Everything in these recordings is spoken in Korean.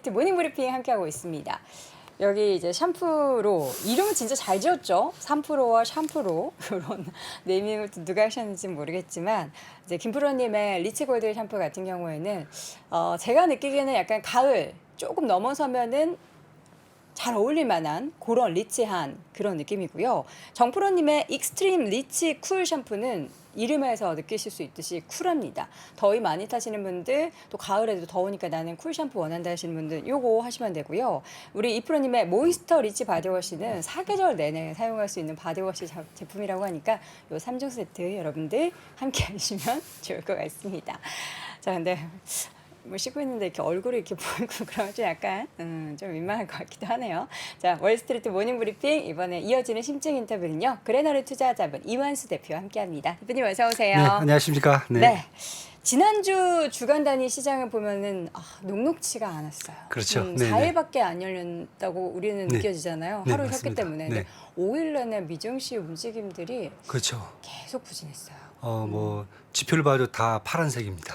월스트리트 모닝 브리핑 함께하고 있습니다. 여기 이제 샴푸로 이름은 진짜 잘 지었죠. 3%와 샴푸로 이런 네이밍을 또 누가 하셨는지 모르겠지만 이제 김프로님의 리치 골드 샴푸 같은 경우에는 제가 느끼기에는 약간 가을 조금 넘어서면은 잘 어울릴 만한 그런 리치한 그런 느낌이고요. 정프로님의 익스트림 리치 쿨 샴푸는 이름에서 느끼실 수 있듯이 쿨합니다. 더위 많이 타시는 분들, 또 가을에도 더우니까 나는 쿨 샴푸 원한다 하시는 분들 요거 하시면 되고요. 우리 이프로님의 모이스터 리치 바디워시는 사계절 내내 사용할 수 있는 바디워시 제품이라고 하니까 요 3종 세트 여러분들 함께 하시면 좋을 것 같습니다. 자, 근데 뭐 씻고 있는데 이렇게 얼굴이 이렇게 보이고 그러면 좀 약간 좀 민망할 것 같기도 하네요. 자, 월스트리트 모닝 브리핑 이번에 이어지는 심층 인터뷰는요. 그레너리 투자자분 이완수 대표와 함께합니다. 대표님 어서 오세요. 네, 안녕하십니까. 네. 네. 지난주 주간 단위 시장을 보면은 녹록치가 않았어요. 그렇죠. 4일밖에 안 열렸다고 우리는 네. 느껴지잖아요. 네, 하루 쉬었기 맞습니다. 때문에. 네. 5일 내내 미증시 움직임들이 그렇죠. 계속 부진했어요. 뭐 지표를 봐도 다 파란색입니다.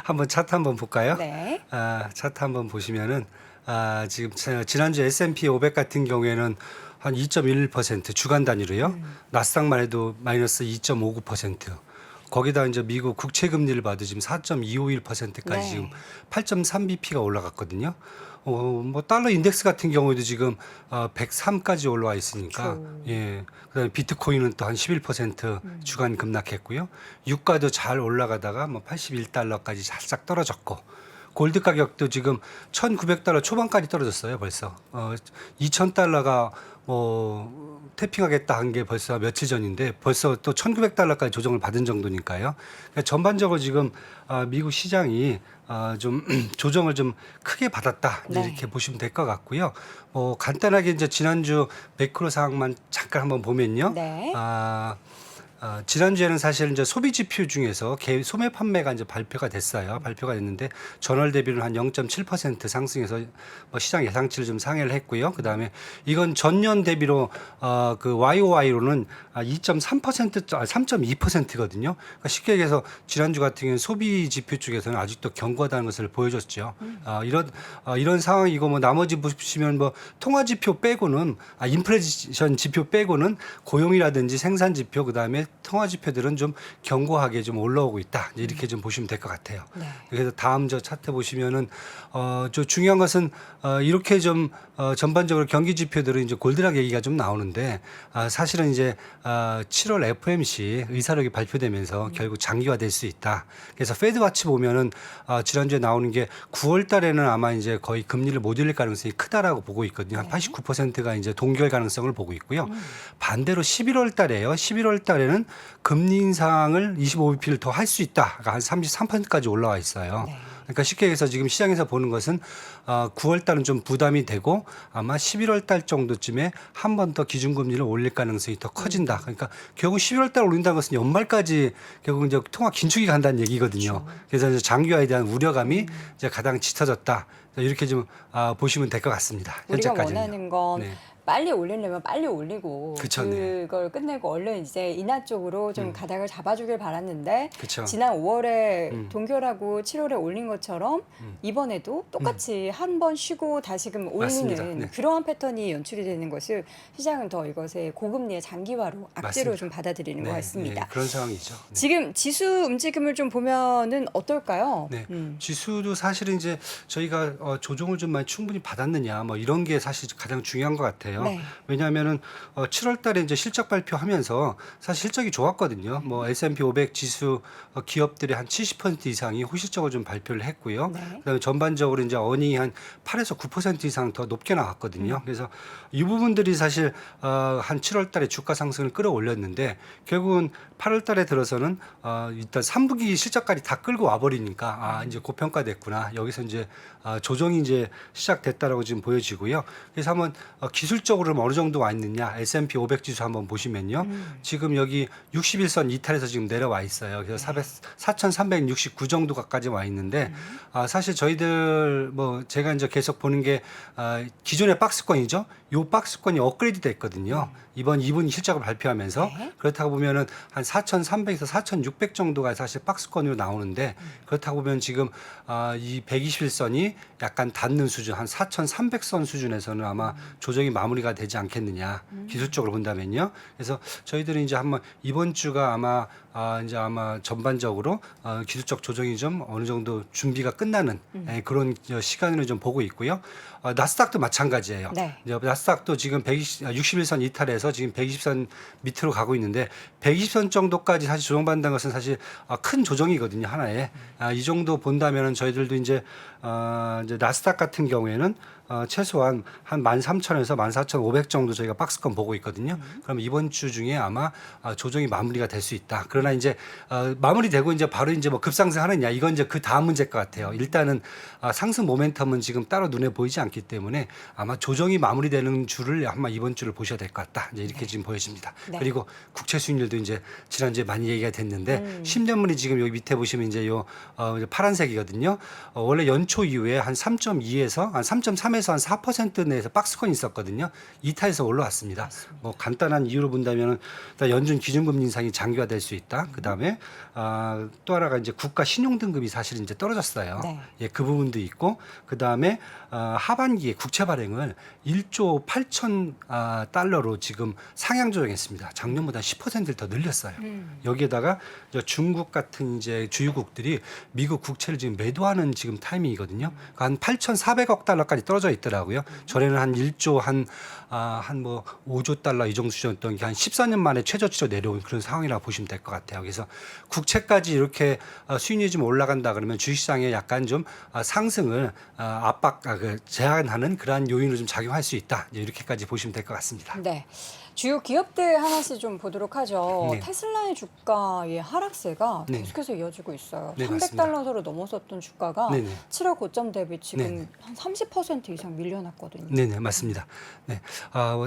한번 차트 한번 볼까요? 네. 차트 한번 보시면은 지금 지난주 S&P 500 같은 경우에는 한 2.1% 주간 단위로요. 나스닥만 해도 마이너스 2.59%. 거기다 이제 미국 국채 금리를 봐도 지금 4.251%까지 네. 지금 8.3bp가 올라갔거든요. 뭐 달러 인덱스 같은 경우에도 지금 103까지 올라와 있으니까 그렇죠. 예. 그다음에 비트코인은 또 한 11% 주간 급락했고요. 유가도 잘 올라가다가 뭐 81달러까지 살짝 떨어졌고 골드 가격도 지금 1,900달러 초반까지 떨어졌어요, 벌써. 2,000달러가 뭐 태핑하겠다 한 게 벌써 며칠 전인데 벌써 또 1,900달러까지 조정을 받은 정도니까요. 그러니까 전반적으로 지금 미국 시장이 좀 조정을 좀 크게 받았다 이제 네. 이렇게 보시면 될 것 같고요. 뭐 간단하게 이제 지난주 매크로 상황만 잠깐 한번 보면요. 네. 지난주에는 사실 이제 소비 지표 중에서 소매 판매가 이제 발표가 됐어요. 발표가 됐는데 전월 대비는 한 0.7% 상승해서 뭐 시장 예상치를 좀 상회를 했고요. 그다음에 이건 전년 대비로 그 YOY로는 2.3% 3.2%거든요. 그러니까 쉽게 얘기해서 지난주 같은 경우는 소비 지표 쪽에서는 아직도 견고하다는 것을 보여줬죠. 이런 상황이고 뭐 나머지 보시면 뭐 통화 지표 빼고는 인플레이션 지표 빼고는 고용이라든지 생산 지표 그다음에 통화 지표들은 좀 견고하게 좀 올라오고 있다. 이렇게 좀 보시면 될 것 같아요. 네. 그래서 다음 저 차트 보시면은 저 중요한 것은 이렇게 좀 전반적으로 경기 지표들은 이제 골드락 얘기가 좀 나오는데 사실은 이제 7월 FOMC 의사록이 발표되면서 결국 장기화될 수 있다. 그래서 페드와치 보면은 지난주에 나오는 게 9월 달에는 아마 이제 거의 금리를 못 올릴 가능성이 크다라고 보고 있거든요. 한 89%가 이제 동결 가능성을 보고 있고요. 반대로 11월 달에요. 11월 달에는 금리 인상을 25bp를 더 할 수 있다. 그러니까 한 33%까지 올라와 있어요. 네. 그러니까 쉽게 얘기해서 지금 시장에서 보는 것은 9월 달은 좀 부담이 되고 아마 11월 달 정도쯤에 한 번 더 기준금리를 올릴 가능성이 더 커진다. 그러니까 결국 11월 달 올린다는 것은 연말까지 결국 이제 통화 긴축이 간다는 얘기거든요. 그래서 이제 장기화에 대한 우려감이 이제 가장 짙어졌다. 이렇게 좀 보시면 될 것 같습니다. 우리가 현재까지는. 원하는 건 네. 빨리 올리려면 빨리 올리고 그쵸, 네. 그걸 끝내고 얼른 이제 인하 쪽으로 좀 가닥을 잡아주길 바랐는데 그쵸. 지난 5월에 동결하고 7월에 올린 것처럼 이번에도 똑같이 한 번 쉬고 다시금 맞습니다. 올리는 네. 그러한 패턴이 연출이 되는 것을 시장은 더 이것의 고금리의 장기화로 악재로 맞습니다. 좀 받아들이는 것 같습니다. 네, 그런 상황이죠. 네. 지금 지수 움직임을 좀 보면은 어떨까요? 네, 지수도 사실은 이제 저희가 조정을 좀 많이 충분히 받았느냐, 뭐 이런 게 사실 가장 중요한 것 같아요. 네. 왜냐하면은 7월달에 이제 실적 발표하면서 사실 실적이 좋았거든요. 뭐 S&P 500 지수 기업들의 한 70% 이상이 호실적으로 좀 발표를 했고요. 네. 그다음에 전반적으로 이제 어닝이 한 8에서 9% 이상 더 높게 나왔거든요. 그래서 이 부분들이 사실 한 7월달에 주가 상승을 끌어올렸는데 결국은 8월달에 들어서는 일단 3분기 실적까지 다 끌고 와버리니까 이제 고평가됐구나. 여기서 이제 조정이 이제 시작됐다라고 지금 보여지고요. 그래서 한번 기술적으로 어느 정도 와 있느냐 S&P 500 지수 한번 보시면요. 지금 여기 61선 이탈에서 지금 내려와 있어요. 그래서 4,369 정도까지 와 있는데 사실 저희들 뭐 제가 이제 계속 보는 게 기존의 박스권이죠. 요 박스권이 업그레이드 됐거든요. 이번 2분 실적을 발표하면서 네. 그렇다고 보면은 한 4,300에서 4,600 정도가 사실 박스권으로 나오는데 그렇다고 보면 지금 이 121선이 약간 닿는 수준 한 4,300선 수준에서는 아마 조정이 마무리가 되지 않겠느냐 기술적으로 본다면요. 그래서 저희들이 이제 한번 이번 주가 아마 이제 아마 전반적으로 기술적 조정이 좀 어느 정도 준비가 끝나는 그런 시간을 좀 보고 있고요. 나스닥도 마찬가지예요. 네. 이제 나스닥도 지금 61선 이탈해서 지금 120선 밑으로 가고 있는데 120선 정도까지 사실 조정받는 것은 사실 큰 조정이거든요. 하나에. 이 정도 본다면은 저희들도 이제 나스닥 같은 경우에는 최소한 한 13,000에서 14,500 정도 저희가 박스권 보고 있거든요. 그럼 이번 주 중에 아마 조정이 마무리가 될 수 있다. 그러나 이제 마무리되고 이제 바로 이제 뭐 급상승하느냐 이건 이제 그 다음 문제일 것 같아요. 일단은 상승 모멘텀은 지금 따로 눈에 보이지 않기 때문에 아마 조정이 마무리되는 주를 아마 이번 주를 보셔야 될 것 같다. 이제 이렇게 지금 보여집니다. 네. 그리고 국채 수익률도 이제 지난주에 많이 얘기가 됐는데 10년물이 지금 여기 밑에 보시면 이제 요 이제 파란색이거든요. 원래 연초 이후에 한 3.2에서 한 3.3에서 한 4% 내에서 박스권이 있었거든요. 이탈해서 올라왔습니다. 뭐 간단한 이유로 본다면 연준 기준금리 인상이 장기화될 수 있다. 그다음에 또 하나가 이제 국가 신용 등급이 사실 이제 떨어졌어요. 네. 예, 그 부분도 있고 그다음에 하반기에 국채 발행을 1조 8천 달러로 지금 상향 조정했습니다. 작년보다 10%를 더 늘렸어요. 여기에다가 중국 같은 이제 주유국들이 미국 국채를 지금 매도하는 지금 타이밍이거든요. 그러니까 한 8,400억 달러까지 떨어져 있더라고요. 전에는 한 1조 한 뭐 5조 달러 이 정도 수준이었던 게 한 14년 만에 최저치로 내려온 그런 상황이라고 보시면 될 것 같아요. 그래서 국채까지 이렇게 수익률이 좀 올라간다 그러면 주식시장에 약간 좀 상승을 제한하는 그러한 요인으로 좀 작용할 수 있다. 이렇게까지 보시면 될 것 같습니다. 네. 주요 기업들 하나씩 좀 보도록 하죠. 네. 테슬라의 주가의 하락세가 네. 계속해서 이어지고 있어요. 네, 300달러로 넘어섰던 주가가 네네. 7월 고점 대비 지금 네네. 한 30% 이상 밀려났거든요. 네네 맞습니다. 네,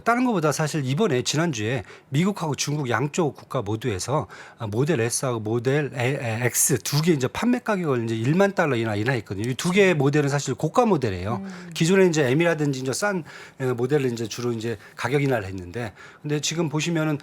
다른 것보다 사실 이번에 지난주에 미국하고 중국 양쪽 국가 모두에서 모델 S하고 모델 X 두 개 이제 판매 가격을 이제 1만 달러 인하했거든요. 이 두 개의 모델은 사실 고가 모델이에요. 기존에 이제 M이라든지 이제 싼 모델을 이제 주로 이제 가격 인하를 했는데, 근데 지금 보시면은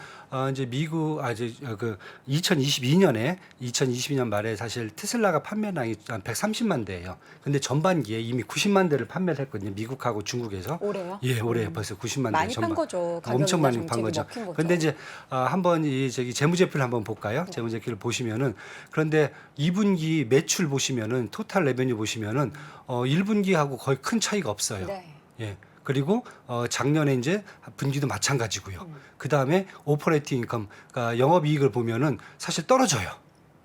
이제 미국 이제 그 2022년 말에 사실 테슬라가 판매량이 한 130만 대예요. 근데 전반기에 이미 90만 대를 판매를 했거든요. 미국하고 중국에서. 올해요? 예, 올해 벌써 90만 대 많이 전반. 판 거죠. 엄청 많이 판 정책이 거죠. 먹힌 거죠. 근데 이제 한번 이 재무제표를 한번 볼까요? 재무제표를 보시면은 그런데 2분기 매출 보시면은 토탈 레베뉴 보시면은 1분기하고 거의 큰 차이가 없어요. 네. 예. 그리고 작년에 이제 분기도 마찬가지고요. 그 다음에 오퍼레이팅 인컴, 그러니까 영업이익을 보면은 사실 떨어져요.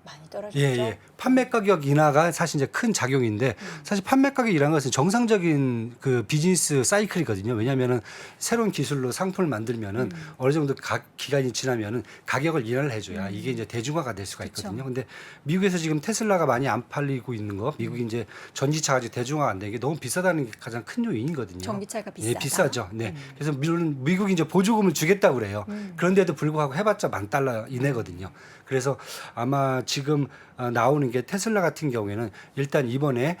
많이 떨어졌죠. 예, 예. 판매 가격 인하가 사실 이제 큰 작용인데 사실 판매 가격 인하는 것은 정상적인 그 비즈니스 사이클이거든요. 왜냐하면은 새로운 기술로 상품을 만들면은 어느 정도 기간이 지나면은 가격을 인하를 해줘야 이게 이제 대중화가 될 수가 있거든요. 근데 미국에서 지금 테슬라가 많이 안 팔리고 있는 거, 미국이 이제 전기차가 아직 대중화가 안 되는 게 너무 비싸다는 게 가장 큰 요인이거든요. 전기차가 예, 비싸다. 비싸죠. 네. 그래서 물론 미국이 이제 보조금을 주겠다고 그래요. 그런데도 불구하고 해봤자 10,000달러 이내거든요. 그래서 아마 지금 나오는 게 테슬라 같은 경우에는 일단 이번에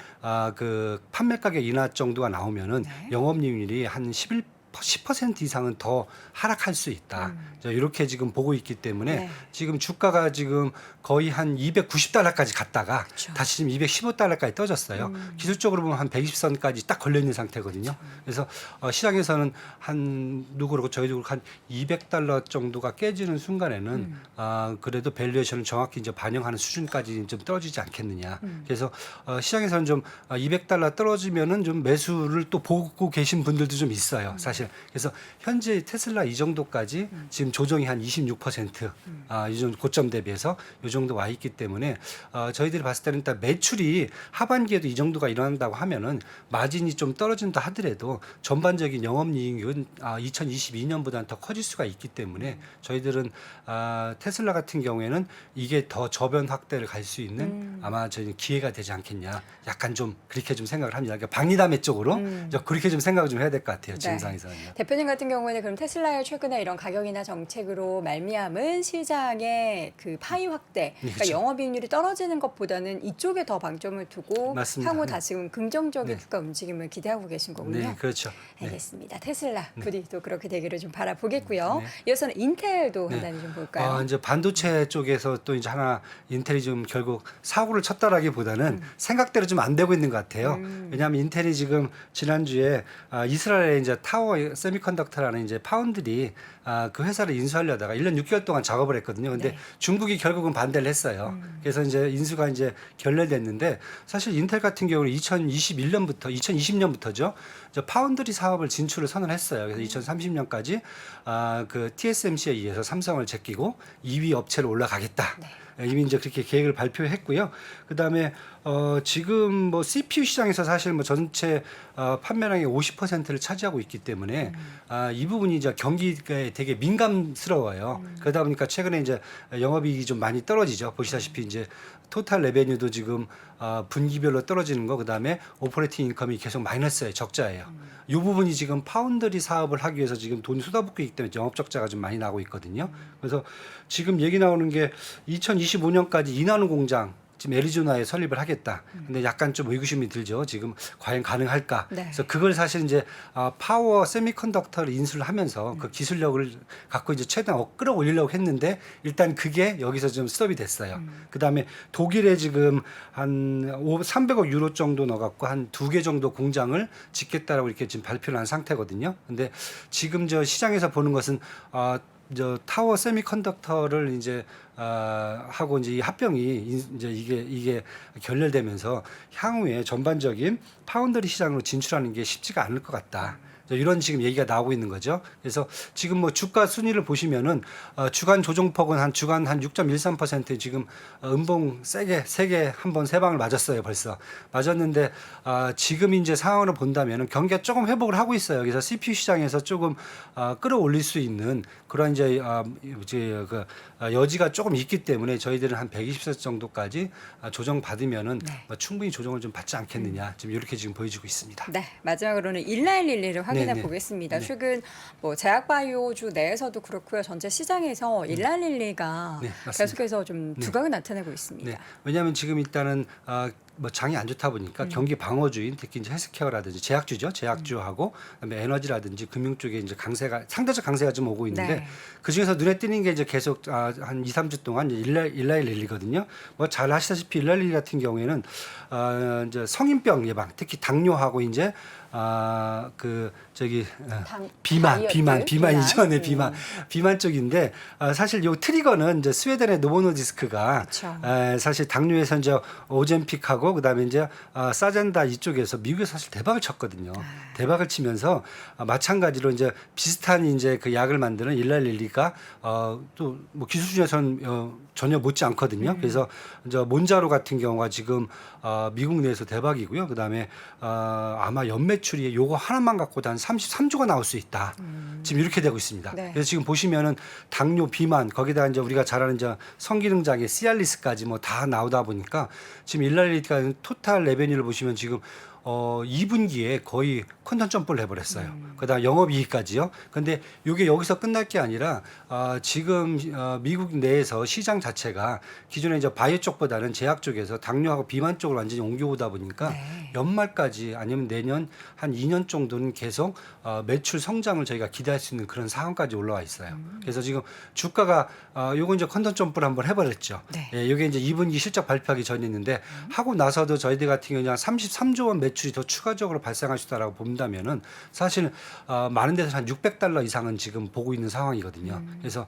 그 판매 가격 인하 정도가 나오면은 영업이익률이 한 10% 이상은 더 하락할 수 있다. 이렇게 지금 보고 있기 때문에 네. 지금 주가가 지금 거의 한 290달러까지 갔다가 그쵸. 다시 지금 215달러까지 떠졌어요. 기술적으로 보면 한 120선까지 딱 걸려 있는 상태거든요. 그래서 시장에서는 그렇고 저희도 그렇고 한 200달러 정도가 깨지는 순간에는 그래도 밸류에이션을 정확히 이제 반영하는 수준까지 좀 떨어지지 않겠느냐. 그래서 시장에서는 좀 200달러 떨어지면은 좀 매수를 또 보고 계신 분들도 좀 있어요. 사실. 그래서 현재 테슬라 이 정도까지 지금 조정이 한 26%, 이 정도 고점 대비해서 이 정도 와 있기 때문에 저희들이 봤을 때는 일단 매출이 하반기에도 이 정도가 일어난다고 하면은 마진이 좀 떨어진다 하더라도 전반적인 영업이익은 2022년보다는 더 커질 수가 있기 때문에 저희들은 테슬라 같은 경우에는 이게 더 저변 확대를 갈 수 있는 아마 저희 기회가 되지 않겠냐. 약간 좀 그렇게 좀 생각을 합니다. 그러니까 박리담회 쪽으로 그렇게 좀 생각을 좀 해야 될 것 같아요. 지금 네. 상황에서는. 대표님 같은 경우에는 그럼 테슬라의 최근에 이런 가격이나 정책으로 말미암은 시장의 그 파이 확대, 그러니까 그렇죠. 영업이익률이 떨어지는 것보다는 이쪽에 더 방점을 두고 맞습니다. 향후 네. 다시금 긍정적인 네. 주가 움직임을 기대하고 계신 거군요. 네, 그렇죠. 네. 알겠습니다. 테슬라 부디 또 그렇게 되기를 좀 바라보겠고요. 네. 이어서는 인텔도 네. 한 단위 좀 볼까요? 이제 반도체 쪽에서 또 이제 하나 인텔이 좀 결국 사고를 쳤다라기보다는 생각대로 좀 안 되고 있는 것 같아요. 왜냐하면 인텔이 지금 지난주에 이스라엘에 이제 타워 세미컨덕터라는 이제 파운드리 그 회사를 인수하려다가 1년 6개월 동안 작업을 했거든요. 근데 네. 중국이 결국은 반대를 했어요. 그래서 이제 인수가 이제 결렬됐는데 사실 인텔 같은 경우는 2020년부터죠. 파운드리 사업을 진출을 선언했어요. 그래서 2030년까지 그 TSMC에 의해서 삼성을 제끼고 2위 업체로 올라가겠다. 네. 이미 이제 그렇게 계획을 발표했고요. 그다음에 지금 뭐 CPU 시장에서 사실 뭐 전체 판매량의 50%를 차지하고 있기 때문에 이 부분이 이제 경기가 되게 민감스러워요. 그러다 보니까 최근에 이제 영업이익이 좀 많이 떨어지죠. 보시다시피 이제 토탈 레베뉴도 지금 분기별로 떨어지는 거, 그다음에 오퍼레이팅 인컴이 계속 마이너스예요. 적자예요. 이 부분이 지금 파운드리 사업을 하기 위해서 지금 돈이 쏟아붓고 있기 때문에 영업 적자가 좀 많이 나고 있거든요. 그래서 지금 얘기 나오는 게 2025년까지 이나노 공장 지금 애리조나에 설립을 하겠다. 근데 약간 좀 의구심이 들죠. 지금 과연 가능할까? 네. 그래서 그걸 사실 이제 파워 세미컨덕터를 인수를 하면서 그 기술력을 갖고 이제 최대한 끌어올리려고 했는데 일단 그게 여기서 좀 스톱이 됐어요. 그다음에 독일에 지금 한 300억 유로 정도 넣어갖고 한 2개 정도 공장을 짓겠다라고 이렇게 지금 발표를 한 상태거든요. 근데 지금 저 시장에서 보는 것은 저 타워 세미컨덕터를 이제 하고 이제 이 합병이 이제 이게 결렬되면서 향후에 전반적인 파운드리 시장으로 진출하는 게 쉽지가 않을 것 같다. 이런 지금 얘기가 나오고 있는 거죠. 그래서 지금 뭐 주가 순위를 보시면은 주간 조정폭은 주간 한 6.13% 지금 음봉 세게 한번 세 방을 맞았어요. 벌써 맞았는데 지금 이제 상황을 본다면은 경기가 조금 회복을 하고 있어요. 그래서 CPU 시장에서 조금 끌어올릴 수 있는 그런 이제 그 여지가 조금 있기 때문에 저희들은 한 120세 정도까지 조정 받으면은 네. 충분히 조정을 좀 받지 않겠느냐 지금 이렇게 지금 보여지고 있습니다. 네, 마지막으로는 일라일릴리를 확인해 네, 네. 보겠습니다. 네. 최근 뭐 제약바이오주 내에서도 그렇고요, 전체 시장에서 일라일릴리가 네, 맞습니다. 계속해서 좀 두각을 나타내고 있습니다. 네, 왜냐하면 지금 일단은 뭐 장이 안 좋다 보니까 경기 방어주인 특히 이제 헬스케어라든지 제약주죠, 제약주하고 그다음에 에너지라든지 금융 쪽에 이제 상대적 강세가 좀 오고 있는데 네. 그 중에서 눈에 띄는 게 이제 계속 한 2, 3주 동안 일라일릴리거든요. 뭐 잘 아시다시피 일라일릴리 같은 경우에는 이제 성인병 예방, 특히 당뇨하고 이제 그 저기 비만이죠. 네, 비만 쪽인데 사실 요 트리거는 이제 스웨덴의 노보노디스크가 그쵸. 사실 당뇨에서 이제 오젬픽하고 그다음에 이제 사젠다 이쪽에서 미국에서 사실 대박을 쳤거든요. 대박을 치면서 마찬가지로 이제 비슷한 이제 그 약을 만드는 일라릴리가 또 뭐 기술 중에서는 전혀 못지 않거든요. 그래서 이제 몬자로 같은 경우가 지금 미국 내에서 대박이고요. 그다음에 아마 연매출이 요거 하나만 갖고도 한 33조가 나올 수 있다. 지금 이렇게 되고 있습니다. 네. 그래서 지금 보시면은 당뇨, 비만 거기다 이제 우리가 잘 아는 이제 성기능 장애, 시알리스까지 뭐 다 나오다 보니까 지금 일라릴리가 토탈 레베뉴를 보시면 지금 2분기에 거의 퀀텀 점프를 해버렸어요. 그다음 영업이익까지요. 근데 이게 여기서 끝날 게 아니라 지금 미국 내에서 시장 자체가 기존에 이제 바이오 쪽보다는 제약 쪽에서 당뇨하고 비만 쪽으로 완전히 옮겨오다 보니까 네. 연말까지 아니면 내년 한 2년 정도는 계속 매출 성장을 저희가 기대할 수 있는 그런 상황까지 올라와 있어요. 그래서 지금 주가가 요거 이제 퀀텀 점프를 한번 해버렸죠. 네. 예, 이게 이제 2분기 실적 발표하기 전이었는데 하고 나서도 저희들 같은 경우는 33조 원 매출이 더 추가적으로 발생할 수 있다라고 본다면은 사실 많은 데서 한 $600 이상은 지금 보고 있는 상황이거든요. 그래서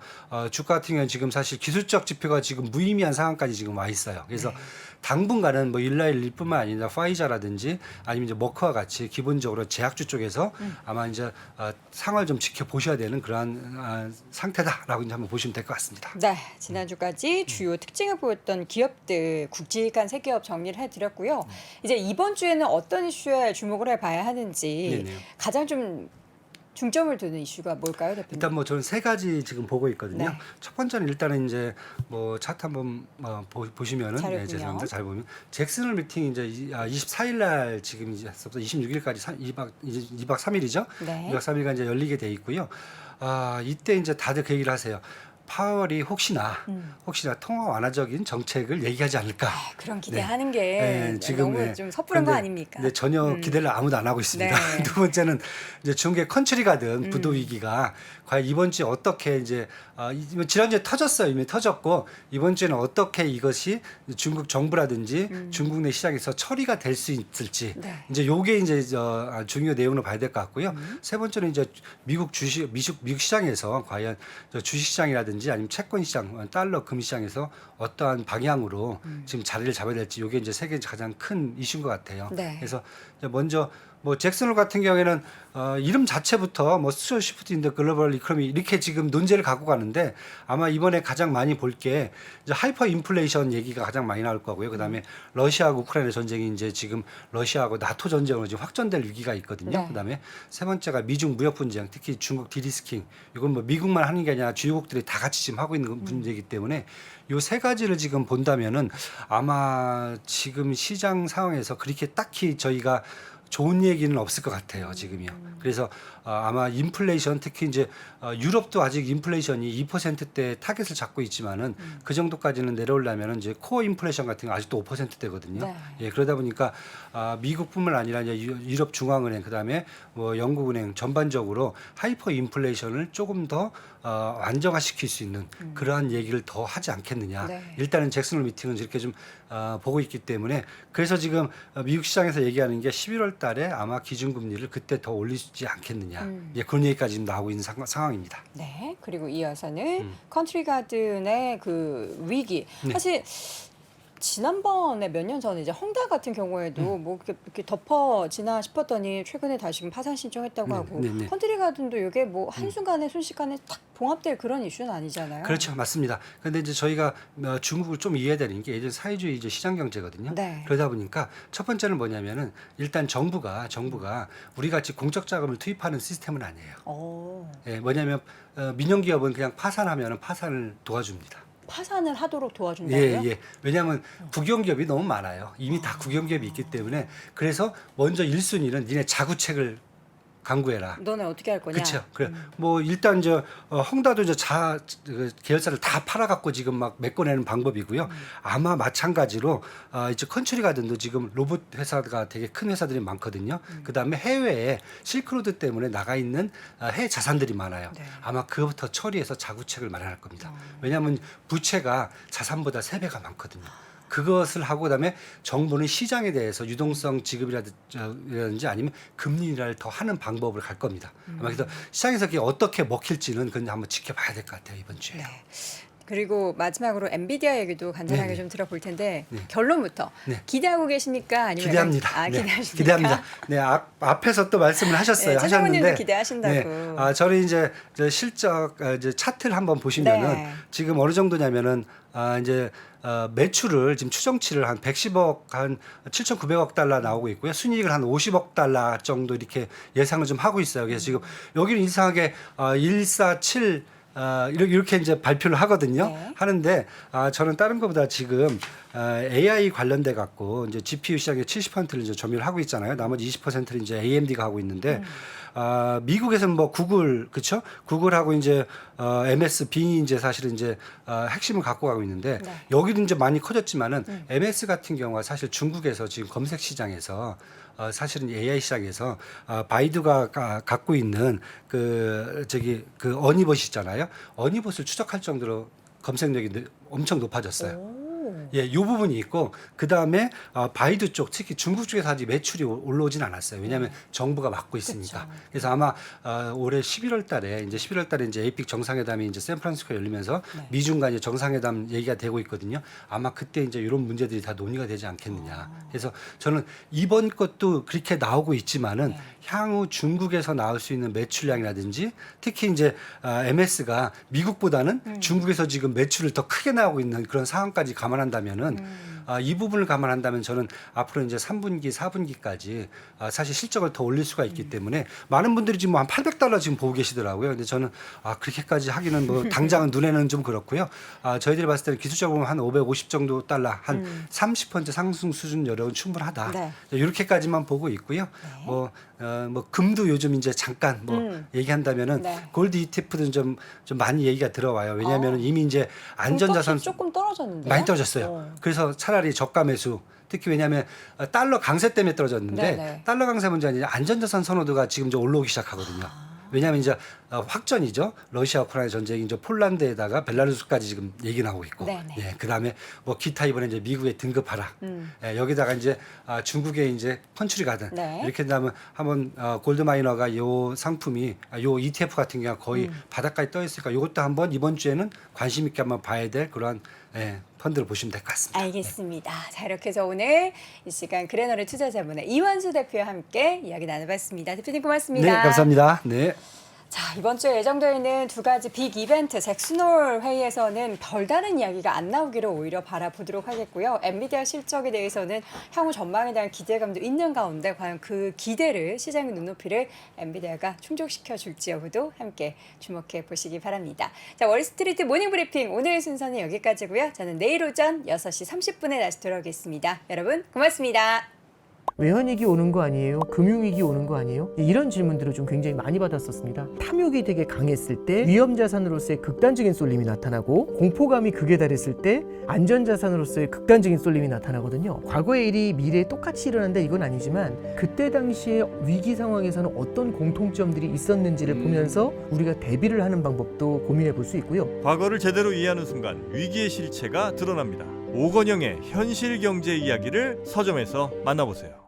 주가 같은 경우는 지금 사실 기술적 지표가 지금 무의미한 상황까지 지금 와 있어요. 그래서 당분간은 뭐 일라일리뿐만 아니라 파이자라든지 아니면 이제 머크와 같이 기본적으로 제약주 쪽에서 아마 이제 상을 좀 지켜보셔야 되는 그러한 상태다라고 이제 한번 보시면 될 것 같습니다. 네, 지난주까지 주요 특징을 보였던 기업들 굵직한 세 기업 정리를 해드렸고요. 이제 이번 주에는 어떤 이슈에 주목을 해봐야 하는지 네네. 가장 좀 중점을 두는 이슈가 뭘까요, 대표님? 일단 뭐 저는 세 가지 지금 보고 있거든요. 네. 첫 번째는 일단은 이제 뭐 차트 한번 보시면은 자료군요. 죄송합니다. 잘 보면 잭슨홀 미팅 이제 24일 날 지금 이제 26일까지 2박 3일이죠. 네. 2박 3일간 이제 열리게 돼 있고요. 이때 이제 다들 그 얘기를 하세요. 파월이 혹시나 통화 완화적인 정책을 얘기하지 않을까. 그런 기대하는 게 지금 너무 좀 섣부른 거 그런데, 아닙니까? 네, 전혀 기대를 아무도 안 하고 있습니다. 네. 두 번째는 이제 중국의 컨트리가든 부도 위기가 과연 이번 주에 어떻게 이제 지난주에 터졌어요. 이미 터졌고 이번 주에는 어떻게 이것이 중국 정부라든지 중국 내 시장에서 처리가 될 수 있을지 네. 이제 요게 이제 중요 내용으로 봐야 될 것 같고요. 세 번째는 이제 미국 시장에서 과연 주식 시장이라든지 아니면 채권 시장, 달러 금 시장에서 어떠한 방향으로 지금 자리를 잡아야 될지 요게 이제 세계 가장 큰 이슈인 것 같아요. 네. 그래서 이제 먼저 뭐 잭슨홀 같은 경우에는 이름 자체부터 뭐 스튜어트 시프트 인 더 글로벌 이코노미 이렇게 지금 논제를 갖고 가는데 아마 이번에 가장 많이 볼 게 이제 하이퍼 인플레이션 얘기가 가장 많이 나올 거고요. 그다음에 러시아하고 우크라이나 전쟁이 이제 지금 러시아하고 나토 전쟁으로 지금 확전될 위기가 있거든요. 네. 그다음에 세 번째가 미중 무역 분쟁, 특히 중국 디리스킹. 이건 뭐 미국만 하는 게 아니라 주요국들이 다 같이 지금 하고 있는 문제이기 때문에 요 세 가지를 지금 본다면은 아마 지금 시장 상황에서 그렇게 딱히 저희가 좋은 얘기는 없을 것 같아요, 지금이요. 그래서 아마 인플레이션 특히 이제 유럽도 아직 인플레이션이 2%대 타겟을 잡고 있지만은 그 정도까지는 내려오려면은 이제 코어 인플레이션 같은 거 아직도 5%대거든요. 네. 예, 그러다 보니까 미국뿐만 아니라 이제 유럽 중앙은행 그다음에 뭐 영국은행 전반적으로 하이퍼 인플레이션을 조금 더 안정화시킬 수 있는 그러한 얘기를 더 하지 않겠느냐. 네. 일단은 잭슨홀 미팅은 이렇게 좀 보고 있기 때문에 그래서 지금 미국 시장에서 얘기하는 게 11월 달에 아마 기준금리를 그때 더 올리지 않겠느냐. 예, 그런 얘기까지 지금 나오고 있는 상황입니다. 네. 그리고 이어서는 컨트리 가든의 그 위기. 네. 사실 지난번에 몇 년 전에 이제 헝다 같은 경우에도 뭐 이렇게 덮어지나 싶었더니 최근에 다시금 파산 신청했다고 네, 하고 네, 네. 컨트리 가든도 이게 뭐 한순간에 순식간에 탁 봉합될 그런 이슈는 아니잖아요. 그렇죠, 맞습니다. 그런데 이제 저희가 중국을 좀 이해해야 되는 게 예전 사회주의 이제 시장 경제거든요. 네. 그러다 보니까 첫 번째는 뭐냐면은 일단 정부가 우리 같이 공적 자금을 투입하는 시스템은 아니에요. 오. 예, 뭐냐면 민영 기업은 그냥 파산하면은 파산을 도와줍니다. 파산을 하도록 도와준다고요? 예. 왜냐하면 국영기업이 너무 많아요. 이미 다 국영기업이 있기 때문에 그래서 먼저 1순위는 니네 자구책을 강구해라. 너네 어떻게 할 거냐? 그렇죠. 그래. 뭐 일단 헝다도 이제 계열사를 다 팔아갖고 지금 막 메꿔내는 방법이고요. 아마 마찬가지로 이제 컨트리 가든도 지금 로봇 회사가 되게 큰 회사들이 많거든요. 그 다음에 해외에 실크로드 때문에 나가 있는 해외 자산들이 많아요. 네. 아마 그것부터 처리해서 자구책을 마련할 겁니다. 왜냐하면 부채가 자산보다 3배가 많거든요. 그것을 하고 그다음에 정부는 시장에 대해서 유동성 지급이라든지 아니면 금리 인하를 더 하는 방법을 갈 겁니다. 아마 그래서 시장에서 그게 어떻게 먹힐지는 그건 한번 지켜봐야 될 것 같아요, 이번 주에. 네. 그리고 마지막으로 엔비디아 얘기도 간단하게 네네. 좀 들어볼 텐데 네. 결론부터 네. 기대하고 계십니까? 아니면 기대합니다. 네, 기대하십니까? 기대합니다. 네, 앞에서 또 말씀을 하셨어요. 네, 최정훈님도 하셨는데 기대하신다고. 네, 저는 이제 실적 이제 차트를 한번 보시면은 네. 지금 어느 정도냐면은 이제 매출을 지금 추정치를 한 110억 한 7,900억 달러 나오고 있고요. 순이익을 한 50억 달러 정도 이렇게 예상을 좀 하고 있어요. 그래서 지금 여기는 이상하게 147 이렇게 이제 발표를 하거든요. 네. 하는데 저는 다른 것보다 지금 AI 관련돼 갖고 이제 GPU 시장의 70%를 이제 점유를 하고 있잖아요. 나머지 20%를 이제 AMD가 하고 있는데 미국에서는 뭐 구글 그렇죠? 구글하고 이제 MS 빙이 이제 사실은 이제 핵심을 갖고 가고 있는데 네. 여기도 이제 많이 커졌지만은 MS 같은 경우가 사실 중국에서 지금 검색 시장에서 사실은 AI 시장에서 바이두가 갖고 있는 그 어니봇 있잖아요. 어니봇을 추적할 정도로 검색력이 엄청 높아졌어요. 오. 예, 이 부분이 있고 그 다음에 바이두 쪽 특히 중국 쪽에서 아직 매출이 올라오진 않았어요. 왜냐하면 정부가 막고 있으니까. 그쵸. 그래서 아마 올해 11월달에 이제 에이픽 정상회담이 이제 샌프란시스코 열리면서 네. 미중 간의 정상회담 얘기가 되고 있거든요. 아마 그때 이제 이런 문제들이 다 논의가 되지 않겠느냐. 그래서 저는 이번 것도 그렇게 나오고 있지만은 네. 향후 중국에서 나올 수 있는 매출량이라든지 특히 이제 MS가 미국보다는 중국에서 지금 매출을 더 크게 나오고 있는 그런 상황까지 감안한다면은 이 부분을 감안한다면 저는 앞으로 이제 3분기, 4분기까지 사실 실적을 더 올릴 수가 있기 때문에 많은 분들이 지금 한 $800 지금 보고 계시더라고요. 근데 저는 그렇게까지 하기는 뭐 당장은 눈에는 좀 그렇고요. 저희들이 봤을 때는 기술적으로 보면 한 550 정도 달러, 한 30% 상승 수준 여력은 충분하다. 네. 이렇게까지만 보고 있고요. 뭐 금도 요즘 이제 잠깐 얘기한다면은 네. 골드 ETF는 좀 많이 얘기가 들어와요. 왜냐하면 이미 이제 안전자산 금값이 조금 떨어졌는데 많이 떨어졌어요. 그래서 차라리 저가 매수. 특히 왜냐하면 달러 강세 때문에 떨어졌는데 네네. 달러 강세 문제 아니라 안전자산 선호도가 지금 이제 올라오기 시작하거든요. 왜냐하면 이제 확전이죠. 러시아 우크라이나 전쟁이 이제 폴란드에다가 벨라루스까지 지금 얘기 나오고 있고, 네네. 예, 그다음에 뭐 기타 이번에 이제 미국의 등급 하락, 예, 여기다가 이제 중국에 이제 컨츄리 가든 네. 이렇게 된다면 한번 골드마이너가 요 상품이 요 ETF 같은 경우가 거의 바닥까지 떠 있으니까 이것도 한번 이번 주에는 관심 있게 한번 봐야 될 그러한 펀드를 보시면 될 것 같습니다. 알겠습니다. 자, 이렇게 해서 오늘 이 시간 그레너리 투자자분의 이완수 대표와 함께 이야기 나눠봤습니다. 대표님 고맙습니다. 네, 감사합니다. 네. 자, 이번 주에 예정되어 있는 두 가지 빅 이벤트 잭슨홀 회의에서는 별다른 이야기가 안 나오기를 오히려 바라보도록 하겠고요. 엔비디아 실적에 대해서는 향후 전망에 대한 기대감도 있는 가운데 과연 그 기대를 시장의 눈높이를 엔비디아가 충족시켜 줄지 여부도 함께 주목해 보시기 바랍니다. 자, 월스트리트 모닝 브리핑 오늘 순서는 여기까지고요. 저는 내일 오전 6시 30분에 다시 돌아오겠습니다. 여러분 고맙습니다. 외환위기 오는 거 아니에요? 금융위기 오는 거 아니에요? 이런 질문들을 좀 굉장히 많이 받았었습니다. 탐욕이 되게 강했을 때 위험자산으로서의 극단적인 쏠림이 나타나고 공포감이 극에 달했을 때 안전자산으로서의 극단적인 쏠림이 나타나거든요. 과거의 일이 미래에 똑같이 일어난다 이건 아니지만 그때 당시에 위기 상황에서는 어떤 공통점들이 있었는지를 보면서 우리가 대비를 하는 방법도 고민해 볼 수 있고요. 과거를 제대로 이해하는 순간 위기의 실체가 드러납니다. 오건영의 현실 경제 이야기를 서점에서 만나보세요.